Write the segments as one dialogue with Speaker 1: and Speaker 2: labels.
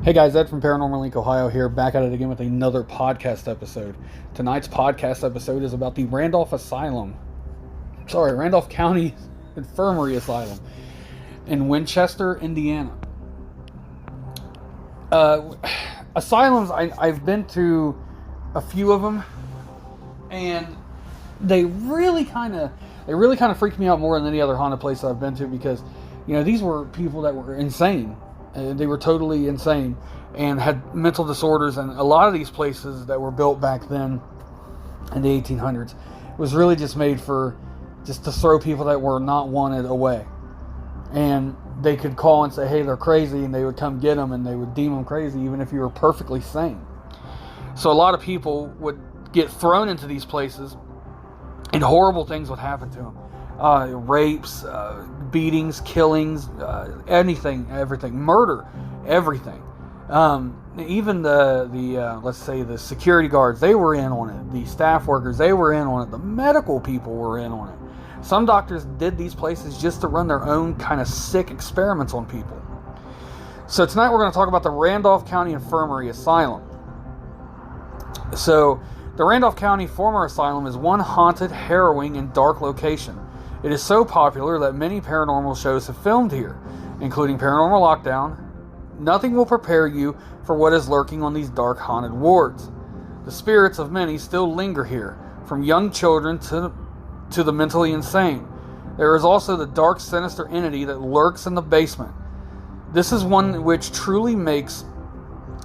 Speaker 1: Hey guys, Ed from Paranormal Link, Ohio here, back at it again with another podcast episode. Tonight's podcast episode is about the Randolph County Infirmary Asylum in Winchester, Indiana. Asylums, I've been to a few of them, and they really kind of freaked me out more than any other haunted place I've been to, because these were people that were insane. They were totally insane and had mental disorders, and a lot of these places that were built back then in the 1800s was really just made for just to throw people that were not wanted away. And they could call and say, hey, they're crazy, and they would come get them, and they would deem them crazy even if you were perfectly sane. So a lot of people would get thrown into these places, and horrible things would happen to them. Rapes, beatings, killings, anything, everything, murder, everything. Even the let's say the security guards, they were in on it. The staff workers, they were in on it. The medical people were in on it. Some doctors did these places just to run their own kind of sick experiments on people. So tonight we're going to talk about the Randolph County Infirmary Asylum. So the Randolph County Former Asylum is one haunted, harrowing, and dark location. It is so popular that many paranormal shows have filmed here, including Paranormal Lockdown. Nothing will prepare you for what is lurking on these dark, haunted wards. The spirits of many still linger here, from young children to the mentally insane. There is also the dark, sinister entity that lurks in the basement. This is one which truly makes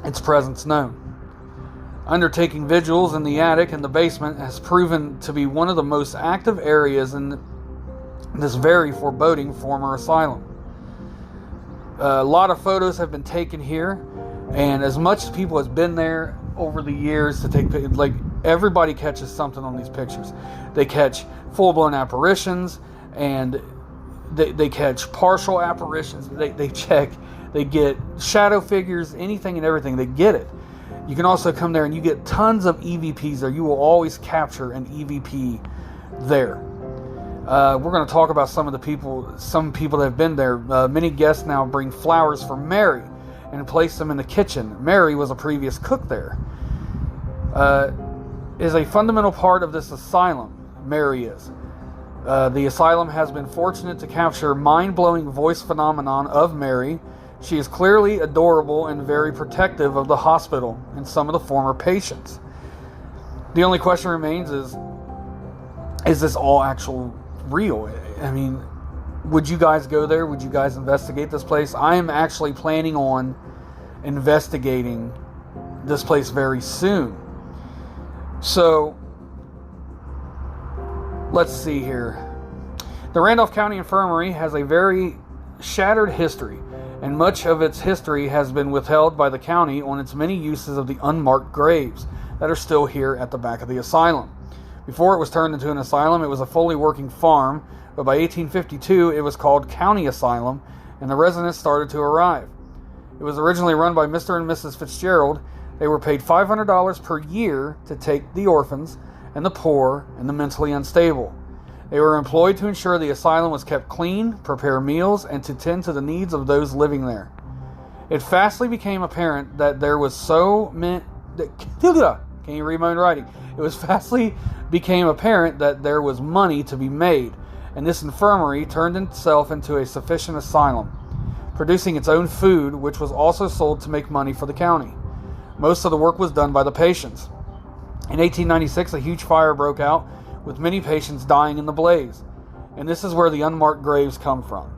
Speaker 1: its presence known. Undertaking vigils in the attic and the basement has proven to be one of the most active areas in this very foreboding former asylum. A lot of photos have been taken here, and as much as people has been there over the years to take pictures, like everybody catches something on these pictures. They catch full-blown apparitions, and they catch partial apparitions. They get shadow figures, anything and everything. They get it. You can also come there and you get tons of EVPs there. You will always capture an EVP there. We're going to talk about some people that have been there. Many guests now bring flowers for Mary and place them in the kitchen. Mary was a previous cook there. Is a fundamental part of this asylum. Mary is. The asylum has been fortunate to capture mind-blowing voice phenomenon of Mary. She is clearly adorable and very protective of the hospital and some of the former patients. The only question remains is this all actual real? I mean, would you guys go there? Would you guys investigate this place? I am actually planning on investigating this place very soon. So, let's see here. The Randolph County Infirmary has a very shattered history, and much of its history has been withheld by the county on its many uses of the unmarked graves that are still here at the back of the asylum. Before it was turned into an asylum, it was a fully working farm, but by 1852 it was called County Asylum, and the residents started to arrive. It was originally run by Mr. and Mrs. Fitzgerald. They were paid $500 per year to take the orphans and the poor and the mentally unstable. They were employed to ensure the asylum was kept clean, prepare meals, and to tend to the needs of those living there. It fastly became apparent that there was can you read my own writing? It was fastly became apparent that there was money to be made, and this infirmary turned itself into a sufficient asylum, producing its own food, which was also sold to make money for the county. Most of the work was done by the patients. In 1896, a huge fire broke out, with many patients dying in the blaze, and this is where the unmarked graves come from.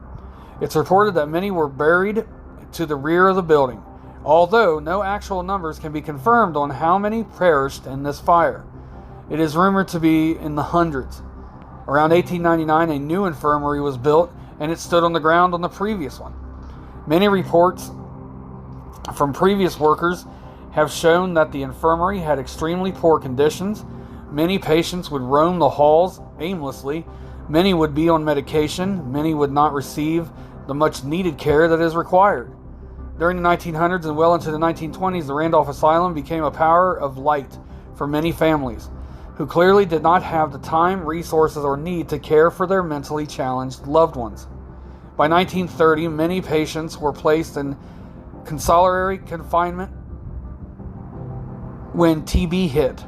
Speaker 1: It's reported that many were buried to the rear of the building, although no actual numbers can be confirmed on how many perished in this fire. It is rumored to be in the hundreds. Around 1899, a new infirmary was built, and it stood on the ground on the previous one. Many reports from previous workers have shown that the infirmary had extremely poor conditions. Many patients would roam the halls aimlessly. Many would be on medication. Many would not receive the much needed care that is required. During the 1900s and well into the 1920s, the Randolph Asylum became a power of light for many families who clearly did not have the time, resources, or need to care for their mentally challenged loved ones. By 1930, many patients were placed in solitary confinement when TB hit.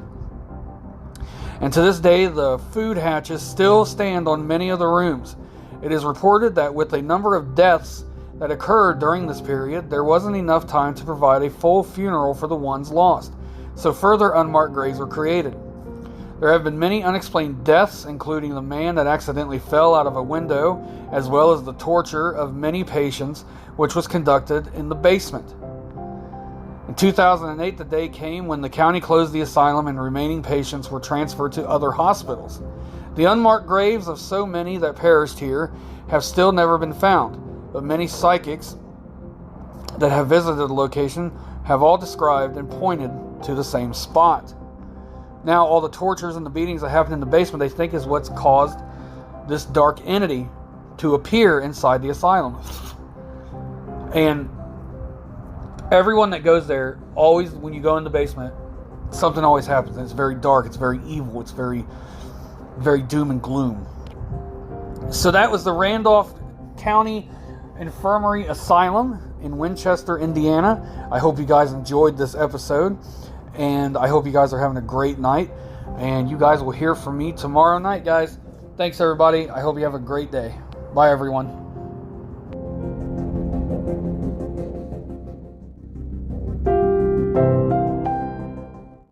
Speaker 1: And to this day, the food hatches still stand on many of the rooms. It is reported that with a number of deaths that occurred during this period, there wasn't enough time to provide a full funeral for the ones lost, so further unmarked graves were created. There have been many unexplained deaths, including the man that accidentally fell out of a window, as well as the torture of many patients, which was conducted in the basement. In 2008, the day came when the county closed the asylum and remaining patients were transferred to other hospitals. The unmarked graves of so many that perished here have still never been found, but many psychics that have visited the location have all described and pointed to the same spot. Now, all the tortures and the beatings that happened in the basement, they think is what's caused this dark entity to appear inside the asylum. And everyone that goes there, always, when you go in the basement, something always happens. It's very dark, it's very evil, it's very, very doom and gloom. So that was the Randolph County Infirmary Asylum in Winchester, Indiana. I hope you guys enjoyed this episode, and I hope you guys are having a great night. And you guys will hear from me tomorrow night, guys. Thanks, everybody. I hope you have a great day. Bye, everyone.